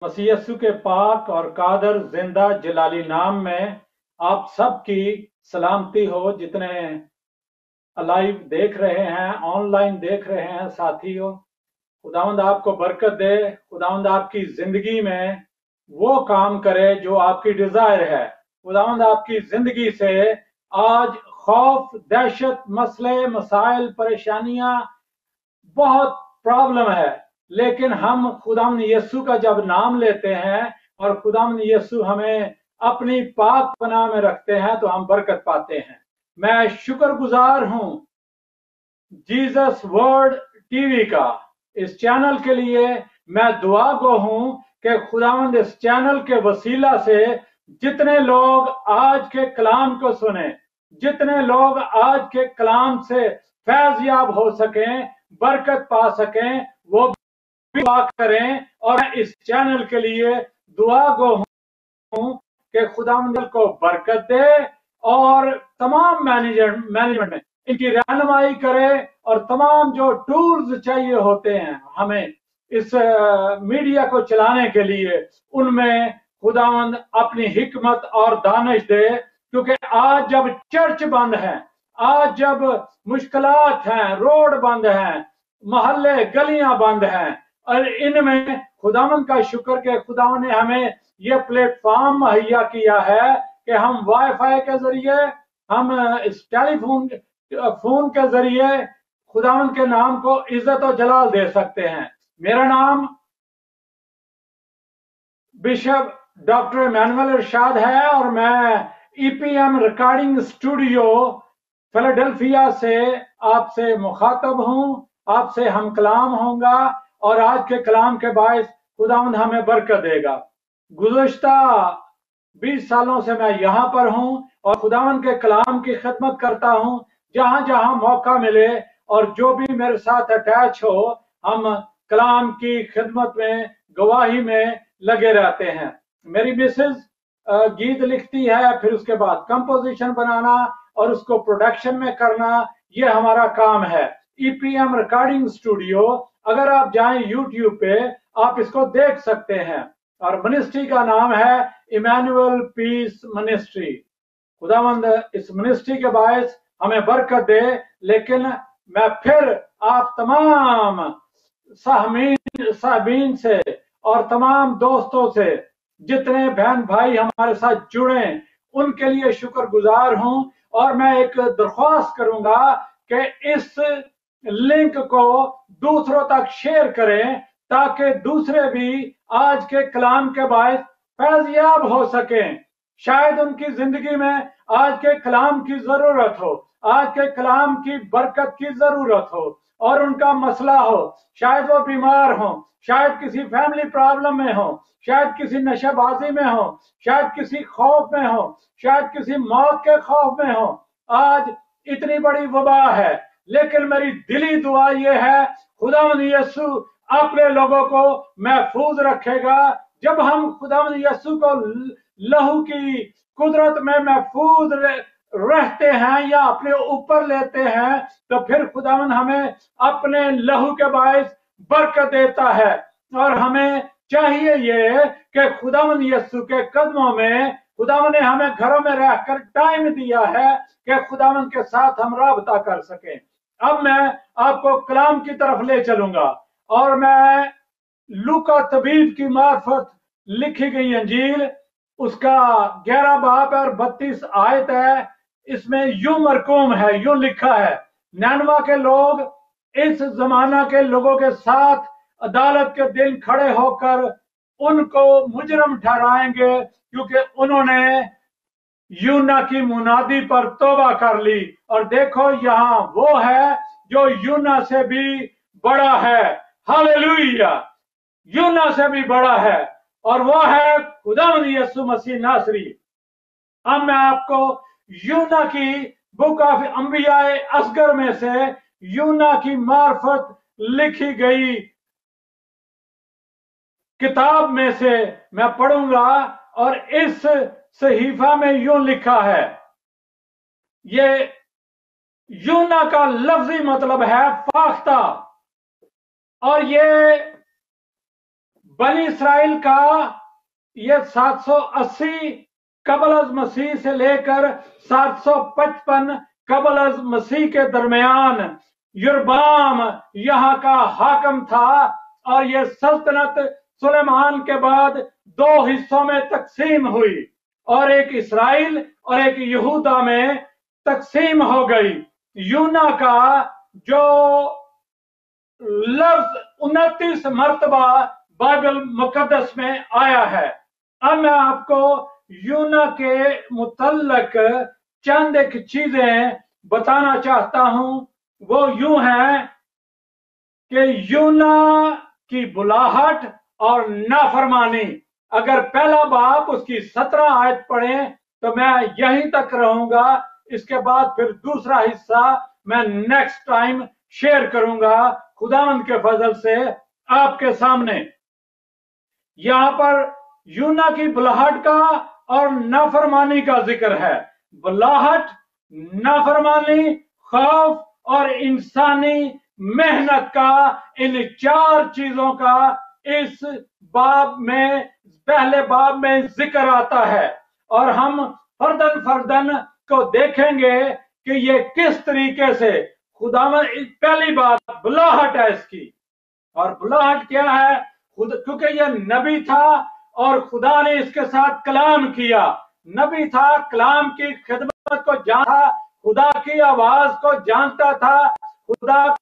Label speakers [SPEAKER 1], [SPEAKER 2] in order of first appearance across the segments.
[SPEAKER 1] मसीह यस्सु के पाक और कादर जिंदा जलाली नाम में आप सबकी सलामती हो। जितने लाइव देख रहे हैं, ऑनलाइन देख रहे हैं साथियों, खुदावंद आपको बरकत दे। खुदावंद आपकी जिंदगी में वो काम करे जो आपकी डिजायर है। खुदावंद आपकी जिंदगी से आज खौफ, दहशत, मसले, मसाइल, परेशानियां, बहुत प्रॉब्लम है, लेकिन हम खुदावंद यीशु का जब नाम लेते हैं और खुदावंद यीशु हमें अपनी पाक पनाह में रखते हैं तो हम बरकत पाते हैं। मैं शुक्रगुजार हूं जीसस वर्ड टीवी का, इस चैनल के लिए मैं दुआ गो हूं कि खुदावंद इस चैनल के वसीला से जितने लोग आज के कलाम को सुने, जितने लोग आज के कलाम से फैज याब हो सकें, बरकत पा सकें, वो भी दुआ करें। और इस चैनल के लिए दुआ गो हूं कि खुदावंद को बरकत दे और तमाम मैनेजमेंट में इनकी रहनुमाई करे और तमाम जो टूल्स चाहिए होते हैं हमें इस मीडिया को चलाने के लिए, उनमें खुदावंद अपनी हिकमत और दानिश दे। क्योंकि आज जब चर्च बंद है, आज जब मुश्किलात हैं, रोड बंद हैं, मोहल्ले गलियां बंद हैं, और इनमें खुदावंद का शुक्र के खुदावंद ने हमें ये प्लेटफॉर्म मुहैया किया है कि हम वाईफाई के जरिए, हम इस टेलीफोन फोन के जरिए खुदावंद के नाम को इज्जत और जलाल दे सकते हैं। मेरा नाम बिशप डॉक्टर इमैनुअल इरशाद है और मैं ईपीएम रिकॉर्डिंग स्टूडियो फिलाडेल्फिया से आपसे मुखातब हूं, आपसे हम कलाम होगा और आज के कलाम के बायस खुदावंद हमें बरकत देगा। गुज़श्ता 20 सालों से मैं यहाँ पर हूँ और खुदावंद के कलाम की खिदमत करता हूँ। जहां जहां मौका मिले और जो भी मेरे साथ अटैच हो, हम कलाम की खिदमत में, गवाही में लगे रहते हैं। मेरी मिसेज गीत लिखती है, फिर उसके बाद कंपोजिशन बनाना और उसको प्रोडक्शन में करना, ये हमारा काम है। ईपीएम रिकॉर्डिंग स्टूडियो, अगर आप जाएं यूट्यूब पे आप इसको देख सकते हैं, और मिनिस्ट्री का नाम है इमैनुअल पीस मिनिस्ट्री। खुदावंद इस मिनिस्ट्री के बायस हमें बरकत दे। लेकिन मैं फिर आप तमाम साहबीन से और तमाम दोस्तों से, जितने बहन भाई हमारे साथ जुड़े, उनके लिए शुक्रगुजार हूं। और मैं एक दरख्वास्त करूंगा कि इस लिंक को दूसरों तक शेयर करें ताकि दूसरे भी आज के कलाम के बायस फैज़याब हो सकें। शायद उनकी जिंदगी में आज के कलाम की जरूरत हो, आज के कलाम की बरकत की जरूरत हो और उनका मसला हो। शायद वो बीमार हो, शायद किसी फैमिली प्रॉब्लम में हो, शायद किसी नशेबाजी में हो, शायद किसी खौफ में हो, शायद किसी मौत के खौफ में हो। आज इतनी बड़ी वबा है, लेकिन मेरी दिली दुआ यह है खुदावंद यीशु अपने लोगों को महफूज रखेगा। जब हम खुदावंद यीशु को लहू की कुदरत में महफूज रहते हैं या अपने ऊपर लेते हैं, तो फिर खुदावंद हमें अपने लहू के बायस बरकत देता है। और हमें चाहिए ये कि खुदावंद यीशु के कदमों में, खुदावंद ने हमें घरों में रहकर टाइम दिया है कि खुदावंद के साथ हम राबता कर सकें। अब मैं आपको कलाम की तरफ ले चलूंगा और मैं लूका तबीब की मार्फत लिखी गई अंजील, उसका 11 बाब और 32 आयत है। इसमें यूं मरकूम है, यूं लिखा है, नैनवा के लोग इस जमाना के लोगों के साथ अदालत के दिन खड़े होकर उनको मुजरम ठहराएंगे, क्योंकि उन्होंने यूना की मुनादी पर तौबा कर ली। और देखो यहाँ वो है जो यूना से भी बड़ा है। हालेलुया, यूना से भी बड़ा है, और वो है खुदावंद यीशु मसीह नासरी। अब मैं आपको यूना की बुक ऑफ अंबियाए असगर में से यूना की मार्फत लिखी गई किताब में से मैं पढ़ूंगा। और इस सहीफा में यूं लिखा है, ये यूना का लफ्जी मतलब है फाख्ता, और ये बनी इसराइल का ये 780 कबल अज मसीह से लेकर 755 कबल अज मसीह के दरमियान यरबाम यहाँ का हाकम था, और ये सल्तनत सुलेमान के बाद 2 हिस्सों में तकसीम हुई, और एक इसराइल और एक यहूदा में तकसीम हो गई। यूना का जो लफ्ज 29 मर्तबा बाइबल मुकद्दस में आया है। अब मैं आपको यूना के मुतल्लक चंद एक चीजें बताना चाहता हूं। वो यूं है कि यूना की बुलाहट और नाफरमानी, अगर पहला बाप उसकी 17 आयत पढ़ें तो मैं यहीं तक रहूंगा, इसके बाद फिर दूसरा हिस्सा मैं नेक्स्ट टाइम शेयर करूंगा खुदावंद के फजल से आपके सामने। यहां पर यूना की बुलाहट का और नाफरमानी का जिक्र है। बुलाहट, नाफरमानी, खौफ और इंसानी मेहनत का, इन 4 चीजों का इस बाब में, पहले बाब में जिक्र आता है, और हम फर्दन फर्दन को देखेंगे कि ये किस तरीके से खुदावंद, पहली बात बुलाहट है इसकी। और बुलाहट क्या है? क्योंकि ये नबी था और खुदा ने इसके साथ कलाम किया। नबी था, कलाम की खिदमत को जानता, खुदा की आवाज को जानता था, खुदा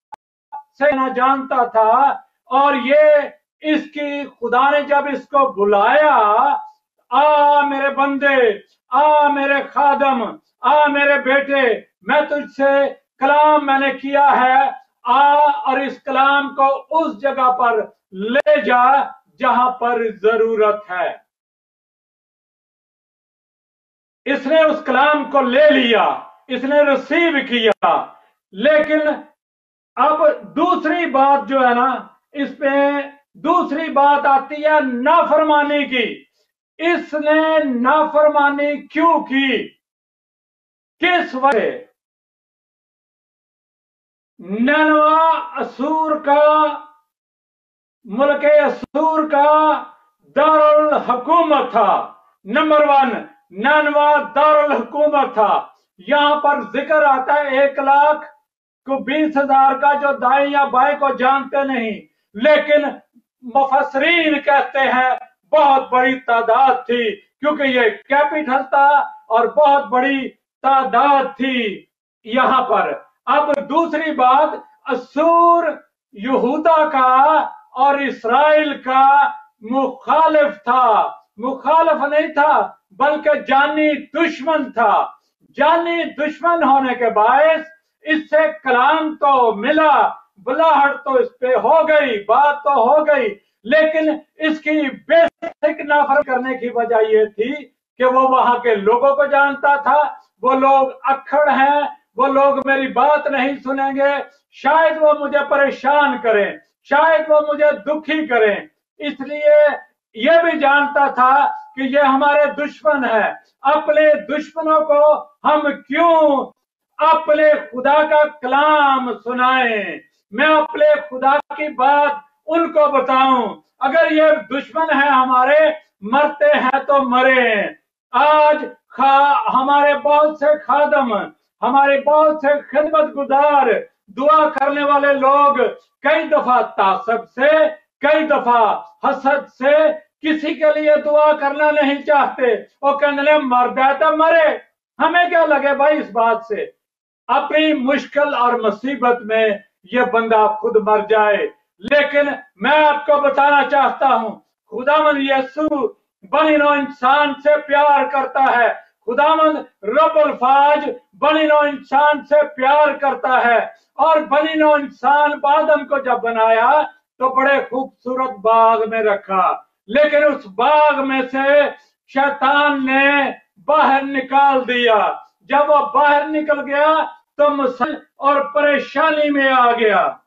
[SPEAKER 1] से ना जानता था, और ये इसकी खुदा ने जब इसको बुलाया, आ मेरे बंदे, आ मेरे खादम, आ मेरे बेटे, मैं तुझसे कलाम मैंने किया है, आ और इस कलाम को उस जगह पर ले जा जहां पर जरूरत है। इसने उस कलाम को ले लिया, इसने रिसीव किया। लेकिन अब दूसरी बात जो है ना, इसमें दूसरी बात आती है नाफरमानी की। इसने नाफरमानी क्यों की? किस वजह? नैनवा असूर का, मुल्क असूर का दारुल हुकूमत था। नंबर 1, नैनवा दारुल हुकूमत था। यहां पर जिक्र आता है 1,20,000 का, जो दाएं या बाएं को जानते नहीं, लेकिन मुफस्सरीन कहते हैं बहुत बड़ी तादाद थी, क्योंकि ये कैपिटल था और बहुत बड़ी तादाद थी यहां पर। अब दूसरी बात, असूर यहूदा का और इसराइल का मुखालिफ था। मुखालिफ नहीं था, बल्कि जानी दुश्मन था। जानी दुश्मन होने के बायस इससे कलाम तो मिला, बुलाहट तो इस पे हो गई, बात तो हो गई, लेकिन इसकी बेसिक नाफरमानी करने की वजह यह थी कि वो वहां के लोगों को जानता था। वो लोग अक्खड़ हैं, वो लोग मेरी बात नहीं सुनेंगे, शायद वो मुझे परेशान करें, शायद वो मुझे दुखी करें। इसलिए ये भी जानता था कि ये हमारे दुश्मन है। अपने दुश्मनों को हम क्यों अपने खुदा का कलाम सुनाएं? मैं अपने खुदा की बात उनको बताऊं। अगर ये दुश्मन है हमारे, मरते हैं तो मरे। आज हमारे बहुत से खादम, हमारे बहुत से खिदमत गुजार, दुआ करने वाले लोग कई दफा तासब से, कई दफा हसद से किसी के लिए दुआ करना नहीं चाहते। वो कहने मर जाए तो मरे, हमें क्या लगे भाई इस बात से। अपनी मुश्किल और मुसीबत में ये बंदा खुद मर जाए। लेकिन मैं आपको बताना चाहता हूं, खुदावंद यीशु बनी नौ इंसान से प्यार करता है। खुदावंद रब्बुल फाज बनी नौ इंसान से प्यार करता है। और बनी नौ इंसान आदम को जब बनाया तो बड़े खूबसूरत बाग में रखा, लेकिन उस बाग में से शैतान ने बाहर निकाल दिया। जब वो बाहर निकल गया तो मुसीबत और परेशानी में आ गया।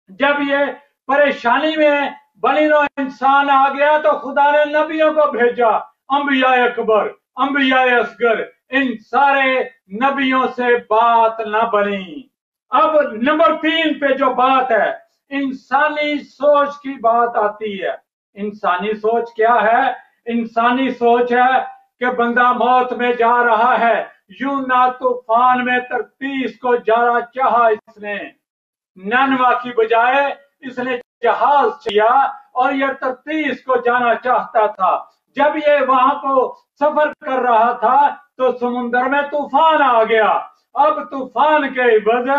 [SPEAKER 1] जब ये परेशानी में बनी नौ इंसान आ गया तो खुदा ने नबियों को भेजा, अंबिया अकबर, अंबिया असगर, इन सारे नबियों से बात न बनी। अब नंबर 3 पे जो बात है, इंसानी सोच की बात आती है। इंसानी सोच क्या है? इंसानी सोच है कि बंदा मौत में जा रहा है, यूना तूफान में 33 को जाना चाहा इसने, 99 की बजाय इसने जहाज किया और ये 33 को जाना चाहता था। जब ये वहां को सफर कर रहा था तो समुद्र में तूफान आ गया। अब तूफान के इवज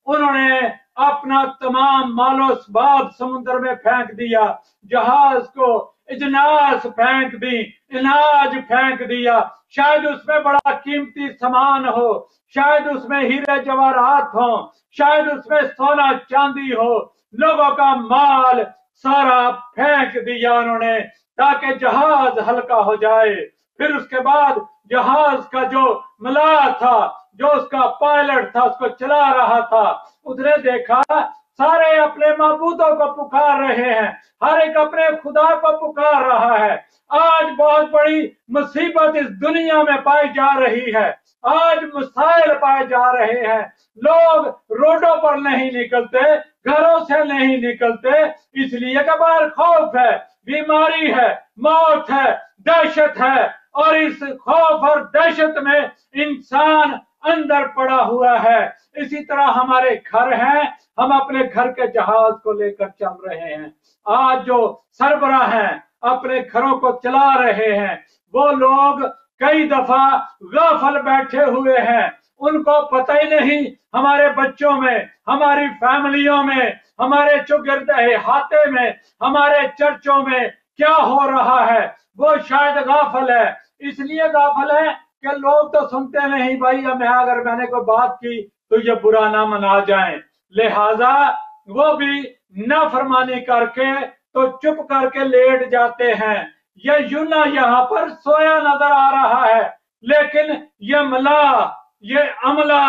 [SPEAKER 1] उन्होंने अपना तमाम मालो असबाब समुद्र में फेंक दिया, जहाज को इजनास फेंक दी, अनाज फेंक दिया। शायद उसमें बड़ा कीमती सामान हो, शायद उसमें हीरे जवाहरात हो, शायद उसमें सोना चांदी हो, लोगों का माल सारा फेंक दिया उन्होंने ताकि जहाज हल्का हो जाए। फिर उसके बाद जहाज का जो मलाह था, जो उसका पायलट था, उसको चला रहा था, उसने देखा सारे अपने माबूदों को पुकार रहे हैं, हर एक अपने खुदा को पुकार रहा है। आज बहुत बड़ी मुसीबत इस दुनिया में पाई जा रही है, आज मसाइल पाए जा रहे हैं। लोग रोडों पर नहीं निकलते, घरों से नहीं निकलते, इसलिए कि बाहर खौफ है, बीमारी है, मौत है, दहशत है, और इस खौफ और दहशत में इंसान अंदर पड़ा हुआ है। इसी तरह हमारे घर हैं, हम अपने घर के जहाज को लेकर चल रहे हैं। आज जो सरबराह हैं, अपने घरों को चला रहे हैं, वो लोग कई दफा गाफल बैठे हुए हैं, उनको पता ही नहीं हमारे बच्चों में, हमारी फैमिलियों में, हमारे चौगिर्द अहाते में, हमारे चर्चों में क्या हो रहा है। वो शायद गाफल है, इसलिए गाफल है कि लोग तो सुनते नहीं भाई, हमें अगर मैंने कोई बात की तो ये बुरा ना मना जाए, लिहाजा वो भी नाफरमानी करके तो चुप करके लेट जाते हैं। ये यूना यहाँ पर सोया नजर आ रहा है, लेकिन ये मला, ये अमला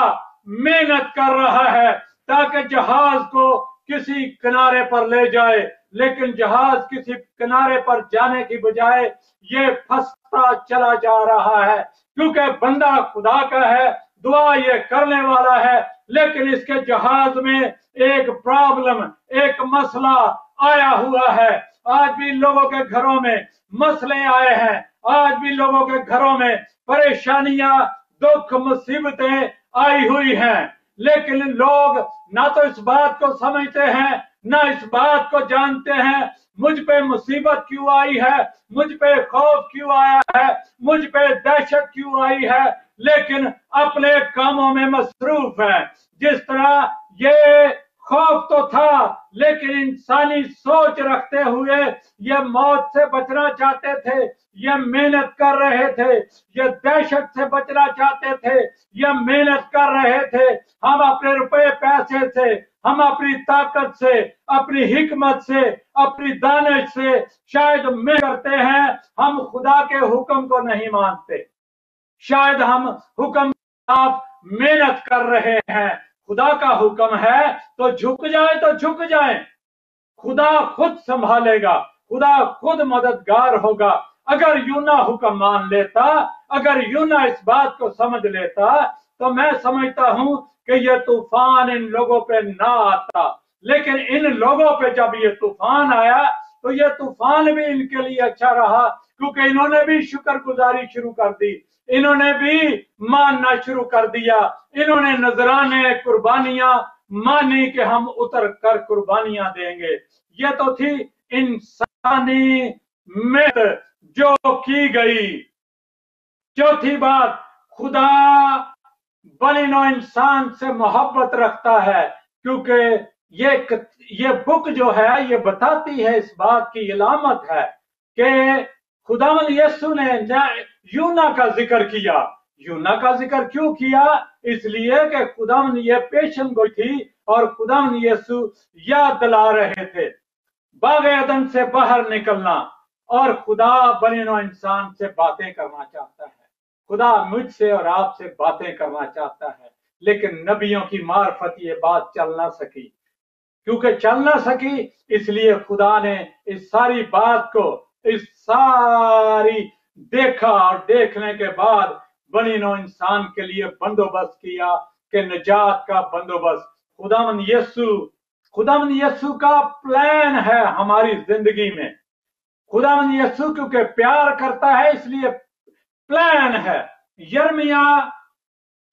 [SPEAKER 1] मेहनत कर रहा है ताकि जहाज को किसी किनारे पर ले जाए, लेकिन जहाज किसी किनारे पर जाने की बजाय ये फंसता चला जा रहा है, क्योंकि बंदा खुदा का है, दुआ ये करने वाला है, लेकिन इसके जहाज में एक प्रॉब्लम, एक मसला आया हुआ है। आज भी लोगों के घरों में मसले आए हैं, आज भी लोगों के घरों में परेशानियां, दुख, मुसीबतें आई हुई हैं, लेकिन लोग ना तो इस बात को समझते हैं, ना इस बात को जानते हैं मुझ पे मुसीबत क्यों आई है, मुझ पे खौफ क्यों आया है, मुझ पे दहशत क्यों आई है, लेकिन अपने कामों में मसरूफ है। जिस तरह ये खौफ तो था, लेकिन इंसानी सोच रखते हुए ये मौत से बचना चाहते थे, ये मेहनत कर रहे थे, ये दहशत से बचना चाहते थे, ये मेहनत कर रहे थे। हम अपने रुपए पैसे से, हम अपनी ताकत से, अपनी हिकमत से, अपनी दानिश से शायद में करते हैं, हम खुदा के हुक्म को नहीं मानते। शायद हम हुक्म खिलाफ मेहनत कर रहे हैं। खुदा का हुक्म है तो झुक जाए तो झुक जाए, खुदा खुद संभालेगा, खुदा खुद मददगार होगा। अगर यूना हुक्म मान लेता, अगर यूना इस बात को समझ लेता, तो मैं समझता हूं कि ये तूफान इन लोगों पे ना आता। लेकिन इन लोगों पे जब ये तूफान आया तो ये तूफान भी इनके लिए अच्छा रहा, क्योंकि इन्होंने भी शुक्रगुजारी शुरू कर दी, इन्होंने भी मानना शुरू कर दिया, इन्होंने नजराने, कुर्बानियां मानी कि हम उतर कर कुर्बानियां देंगे। ये तो थी इंसानी मेहनत जो की गई। चौथी बात, खुदा बनी नौ इंसान से मोहब्बत रखता है, क्योंकि ये बुक जो है ये बताती है, इस बात की इलामत है कि खुदावंद यीशु ने यूना का जिक्र किया। यूना का जिक्र क्यों किया? इसलिए कि खुदावंद ये पेशन गोई थी और खुदावंद यीशु याद दिला रहे थे बाग अदन से बाहर निकलना, और खुदा बने नौ इंसान से बातें करना चाहता है। खुदा मुझसे और आपसे बातें करना चाहता है, लेकिन नबियों की मार्फत ये बात चल ना सकी। क्योंकि चल ना सकी, इसलिए खुदा ने इस सारी बात को, इस सारी देखा, और देखने के बाद बनी नौ इंसान के लिए बंदोबस्त किया कि निजात का बंदोबस्त खुदावंद यीशु का प्लान है हमारी जिंदगी में। खुदावंद यीशु क्योंकि प्यार करता है इसलिए प्लान है। यिर्मयाह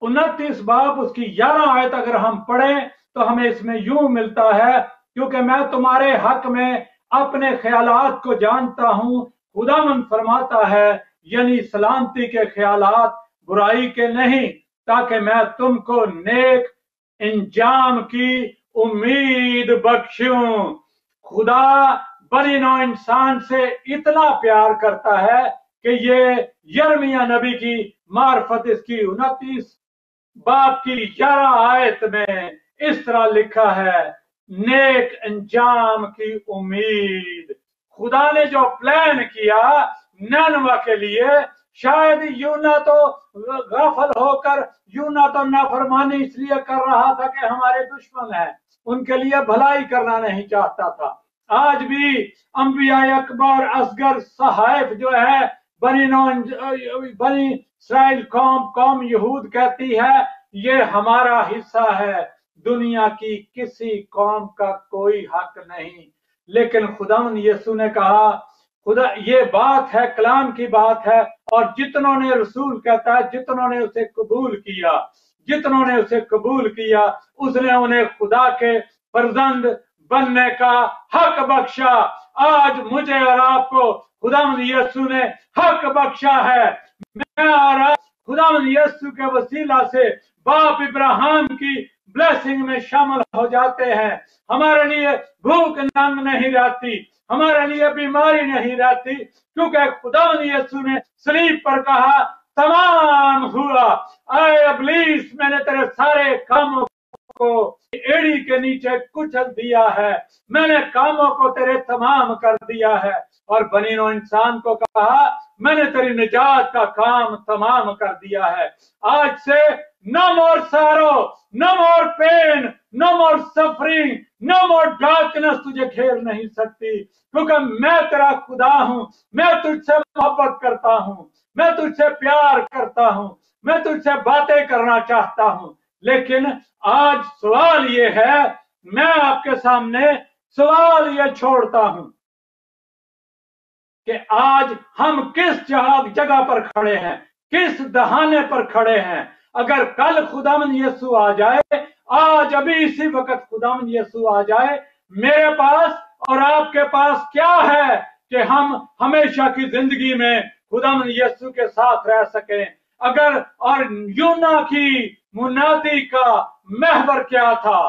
[SPEAKER 1] 29 बाब उसकी 11 आयत अगर हम पढ़ें तो हमें इसमें यूं मिलता है, क्योंकि मैं तुम्हारे हक में अपने ख्यालात को जानता हूं, खुदावंद फरमाता है, यानी सलामती के ख्यालात, बुराई के नहीं, ताकि मैं तुमको नेक इंजाम की उम्मीद बख्शूं। खुदा बनी नौ इंसान से इतना प्यार करता है कि ये यिर्मयाह नबी की मार्फत इसकी 29 बाब की 11 आयत में इस तरह लिखा है, नेक अंजाम की उम्मीद। खुदा ने जो प्लान किया निनवे के लिए, शायद यूना तो गाफल होकर, यूना तो नाफरमानी इसलिए कर रहा था कि हमारे दुश्मन हैं, उनके लिए भलाई करना नहीं चाहता था। आज भी अंबिया अकबर, असगर, सहाइफ जो है बनी इसराइल कौम यहूद कहती है ये हमारा हिस्सा है, दुनिया की किसी कौम का कोई हक नहीं। लेकिन खुदावंद यीशु ने कहा, खुदा ये बात है, कलाम की बात है, और जितनों ने, रसूल कहता है, जितनों ने उसे कबूल किया, जितनों ने उसे कबूल किया, उसने उन्हें खुदा के फर्जंद बनने का हक बख्शा। आज मुझे और आपको खुदावंद यीशु ने हक बख्शा है। मैं और आप खुदावंद यीशु के वसीला से बाप इब्राहिम की ब्लेसिंग में शामिल हो जाते हैं। हमारे लिए भूख नंग नहीं रहती, हमारे लिए बीमारी नहीं रहती, क्योंकि खुदावंद यीशु ने सलीब पर कहा, तमाम हुआ। आए इब्लीस, मैंने तेरे सारे कामों को एड़ी के नीचे कुचल दिया है, मैंने कामों को तेरे तमाम कर दिया है। और बनी नौ इंसान को कहा, मैंने तेरी निजात का काम तमाम कर दिया है। आज से no more sorrow, no more pain, no more suffering, no more darkness तुझे घेर नहीं सकती, क्योंकि मैं तेरा खुदा हूं, मैं तुझसे मोहब्बत करता हूं, मैं तुझसे प्यार करता हूं, मैं तुझसे बातें करना चाहता हूं। लेकिन आज सवाल ये है, मैं आपके सामने सवाल ये छोड़ता हूं कि आज हम किस जगह पर खड़े हैं, किस दहाने पर खड़े हैं। अगर कल खुदावंद यीशु आ जाए, आज अभी इसी वक्त खुदावंद यीशु आ जाए, मेरे पास और आपके पास क्या है कि हम हमेशा की जिंदगी में खुदावंद यीशु के साथ रह सकें। अगर, और यूना की मुनादी का महवर क्या था,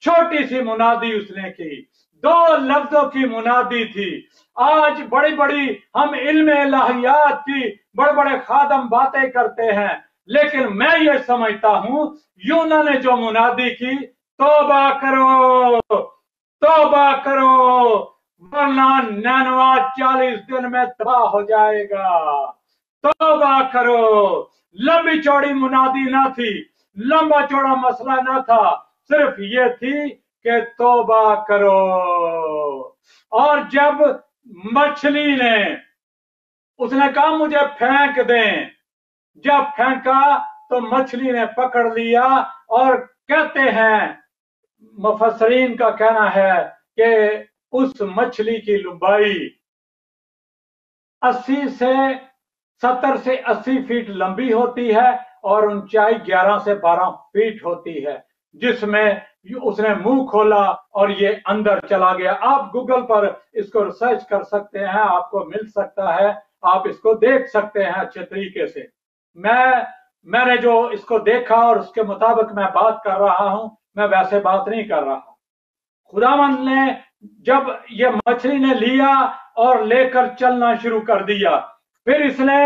[SPEAKER 1] छोटी सी मुनादी उसने की, 2 लफ्जों की मुनादी थी। आज बड़ी बड़ी हम इल्म इलाहियात की बड़े बड़े खादम बातें करते हैं, लेकिन मैं ये समझता हूं यूना ने जो मुनादी की, तौबा करो, तौबा करो, वरना निनवे 40 दिन में तबाह हो जाएगा। तौबा करो। लंबी चौड़ी मुनादी ना थी, लंबा चौड़ा मसला ना था, सिर्फ ये थी कि तौबा करो। और जब मछली ने, उसने कहा मुझे फेंक दें, जब फेंका तो मछली ने पकड़ लिया, और कहते हैं, मुफस्सरीन का कहना है कि उस मछली की लंबाई 70 से 80 फीट लंबी होती है और ऊंचाई 11 से 12 फीट होती है, जिसमें उसने मुंह खोला और ये अंदर चला गया। आप गूगल पर इसको रिसर्च कर सकते हैं, आपको मिल सकता है, आप इसको देख सकते हैं अच्छे तरीके से। मैंने जो इसको देखा और उसके मुताबिक मैं बात कर रहा हूं, मैं वैसे बात नहीं कर रहा। खुदावंद ने जब ये मछली ने लिया और लेकर चलना शुरू कर दिया, फिर इसने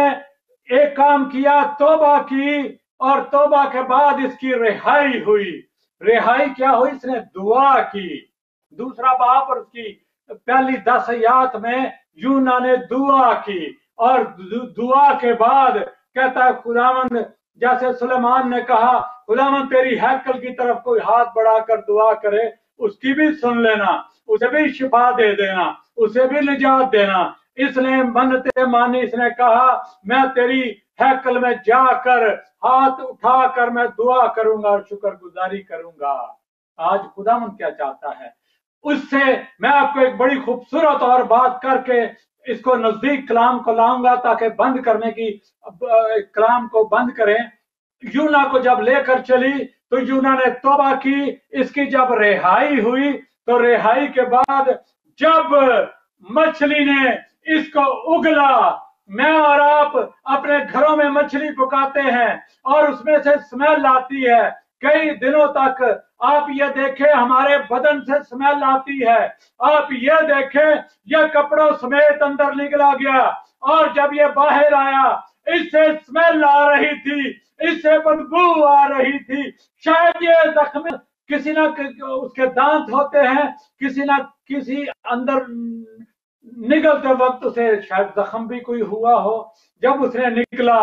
[SPEAKER 1] एक काम किया, तौबा की, और तौबा के बाद इसकी रिहाई हुई। रिहाई क्या हुई? इसने दुआ की। दूसरा बाब और उसकी पहली 10 आयत में यूना ने दुआ की, और दुआ के बाद कहता है खुदावंद, जैसे सुलेमान ने कहा, खुदावंद तेरी हैकल की तरफ कोई हाथ बढ़ाकर दुआ करे, उसकी भी सुन लेना, उसे भी शिफा दे देना, उसे भी निजात देना। इसने मन्नतें मानी, इसने कहा मैं तेरी हैकल में जाकर हाथ उठाकर मैं दुआ करूंगा और शुक्रगुजारी करूंगा। आज खुदावंद क्या चाहता है उससे, मैं आपको एक बड़ी खूबसूरत और बात करके इसको नजदीक कलाम को लाऊंगा ताकि बंद करने की, कलाम को बंद करें। यूना को जब लेकर चली तो यूना ने तौबा की। इसकी जब रिहाई हुई तो रिहाई के बाद जब मछली ने इसको उगला, मैं और आप अपने घरों में मछली पकाते हैं और उसमें से स्मेल आती है कई दिनों तक। आप ये देखें हमारे बदन से स्मेल आती है। आप ये देखें ये कपड़ों समेत अंदर निकला गया और जब ये बाहर आया इससे स्मेल आ रही थी, इससे बदबू आ रही थी। शायद ये जख्म किसी ना उसके दांत होते हैं, किसी ना किसी अंदर निकलते वक्त उसे शायद जख्म भी कोई हुआ हो। जब उसने निकला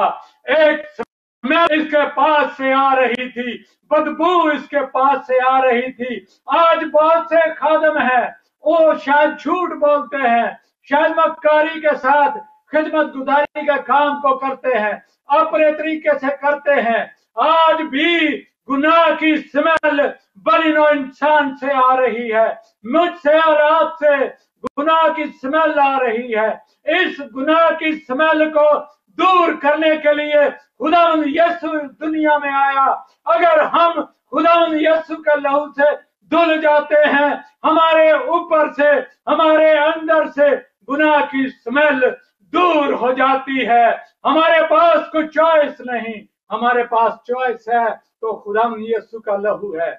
[SPEAKER 1] एक स्मेल इसके पास से आ रही थी, बदबू इसके पास से आ रही थी। आज बहुत से खादम हैं वो शायद झूठ बोलते हैं, शायद मक्कारी के साथ खिदमत गुजारी के काम को करते हैं, अपने तरीके से करते हैं। आज भी गुनाह की स्मेल बनी नो इंसान से आ रही है, मुझसे और आपसे गुनाह की स्मेल आ रही है। इस गुनाह की स्मेल को दूर करने के लिए खुदावंद यीशु दुनिया में आया। अगर हम खुदावंद यीशु के लहू से धुल जाते हैं, हमारे ऊपर से हमारे अंदर से गुनाह की स्मेल दूर हो जाती है। हमारे पास कोई चॉइस नहीं, हमारे पास चॉइस है तो खुदावंद यीशु का लहू है।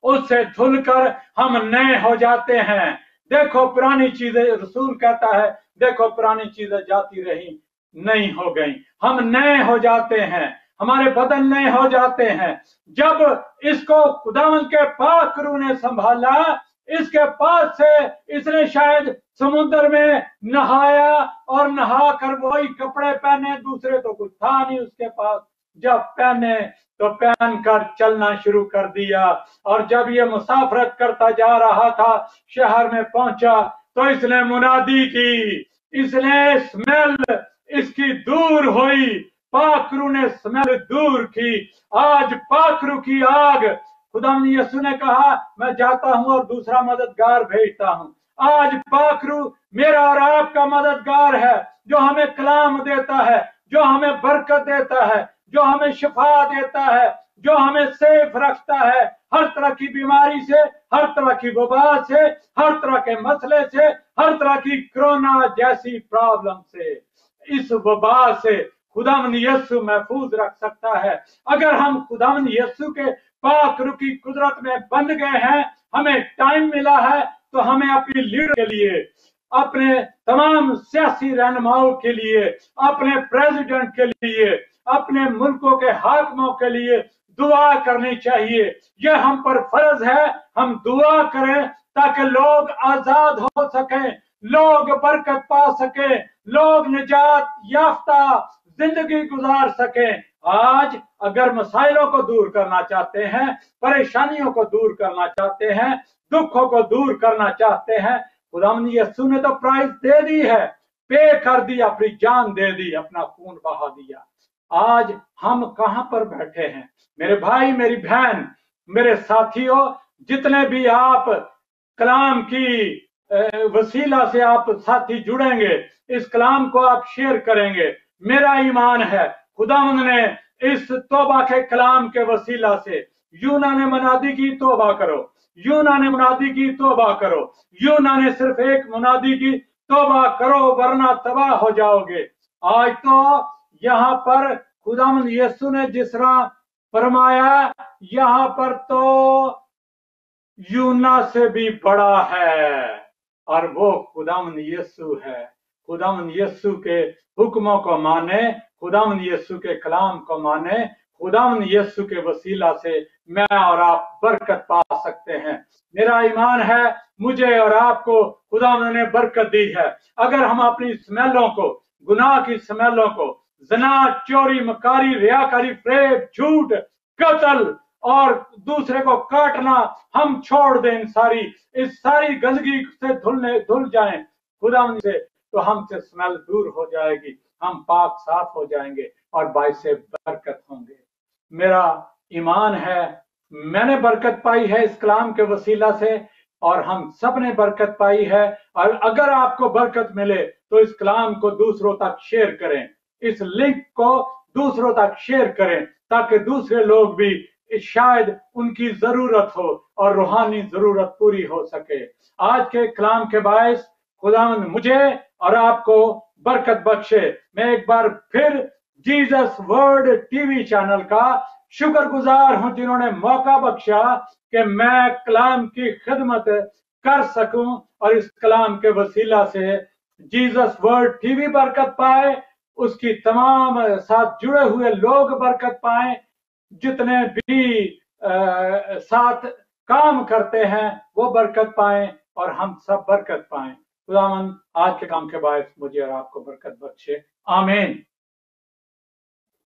[SPEAKER 1] उससे धुलकर हम नए हो जाते हैं। देखो पुरानी चीजें, रसूल कहता है देखो पुरानी चीजें जाती रही नई हो गई। हम नए हो जाते हैं, हमारे बदन नए हो जाते हैं। जब इसको खुदावंद के पाक रूह ने संभाला, इसके पास से इसने शायद समुद्र में नहाया और नहाकर वही कपड़े पहने, दूसरे तो कुछ था नहीं उसके पास। जब पहने तो पहनकर चलना शुरू कर दिया और जब ये मुसाफरत करता जा रहा था, शहर में पहुंचा तो इसने मुनादी की, इसने स्मेल इसकी दूर हुई, पाखरू ने स्मेल दूर की। आज पाखरू की आग, खुदावंद यीशु ने कहा मैं जाता हूं और दूसरा मददगार भेजता हूं। आज पाखरू मेरा और आपका मददगार है, जो हमें कलाम देता है, जो हमें बरकत देता है, जो हमें शिफा देता है, जो हमें सेफ रखता है हर तरह की बीमारी से, हर तरह की वबा से, हर तरह के मसले से, हर तरह की कोरोना जैसी प्रॉब्लम से। इस वबा से खुदावंद यीशु महफूज रख सकता है। अगर हम खुदावंद यीशु के पाक रूह की कुदरत में बंध गए हैं, हमें टाइम मिला है, तो हमें अपनी लीडर के लिए, अपने तमाम सियासी रहनुमाओं के लिए, अपने प्रेसिडेंट के लिए, अपने मुल्कों के हाकिमों के लिए दुआ करनी चाहिए। यह हम पर फर्ज है, हम दुआ करें ताकि लोग आजाद हो सकें, लोग बरकत पा सकें, लोग निजात याफ्ता जिंदगी गुजार सकें। आज अगर मसाइलों को दूर करना चाहते हैं, परेशानियों को दूर करना चाहते हैं, दुखों को दूर करना चाहते हैं, खुदावंद यीशु ने तो प्राइस दे दी है, पे कर दी, अपनी जान दे दी, अपना खून बहा दिया। आज हम कहां पर बैठे हैं? मेरे भाई, मेरी बहन, मेरे साथियों, जितने भी आप कलाम की वसीला से आप साथी जुड़ेंगे, इस कलाम को आप शेयर करेंगे, मेरा ईमान है खुदावंद ने इस तौबा के कलाम के वसीला से, यूना ने मुनादी की तौबा करो, यूना ने मुनादी की तौबा करो, यूना ने सिर्फ एक मुनादी की तौबा करो वरना तबाह हो जाओगे। आज तो यहाँ पर खुदावंद यीशु ने जिस तरह फरमाया, यहाँ पर तो यूना से भी बड़ा है और वो खुदावंद यीशु है। खुदावंद यीशु के हुक्मों को माने, खुदावंद यीशु के कलाम को माने, खुदावंद यीशु के वसीला से मैं और आप बरकत पा सकते हैं। मेरा ईमान है मुझे और आपको खुदावंद ने बरकत दी है। अगर हम अपनी स्मेलों को, गुनाह की स्मेलों को, जना, चोरी, मकारी, रियाकारी, फ्रेब, झूठ, कत्ल और दूसरे को काटना हम छोड़ दें, इस सारी गंदगी से धुल जाएं खुदावंद से, तो हमसे स्मेल दूर हो जाएगी, हम पाक साफ हो जाएंगे और बाइसे बरकत होंगे। मेरा ईमान है मैंने बरकत पाई है इस कलाम के वसीला से और हम सब ने बरकत पाई है। और अगर आपको बरकत मिले तो इस कलाम को दूसरों तक शेयर करें, इस लिंक को दूसरों तक शेयर करें, ताकि दूसरे लोग भी शायद उनकी जरूरत हो और रूहानी जरूरत पूरी हो सके। आज के कलाम के बायस खुदावंद मुझे और आपको बरकत बख्शे। मैं एक बार फिर जीसस वर्ड टीवी चैनल का शुक्रगुजार हूं, जिन्होंने मौका बख्शा कि मैं कलाम की खिदमत कर सकूं और इस कलाम के वसीला से जीसस वर्ड टीवी बरकत पाए, उसकी तमाम साथ जुड़े हुए लोग बरकत पाए, जितने भी साथ काम करते हैं वो बरकत पाए और हम सब बरकत पाए। खुदावंद आज के काम के बाद मुझे और आपको बरकत बख्शे। आमीन।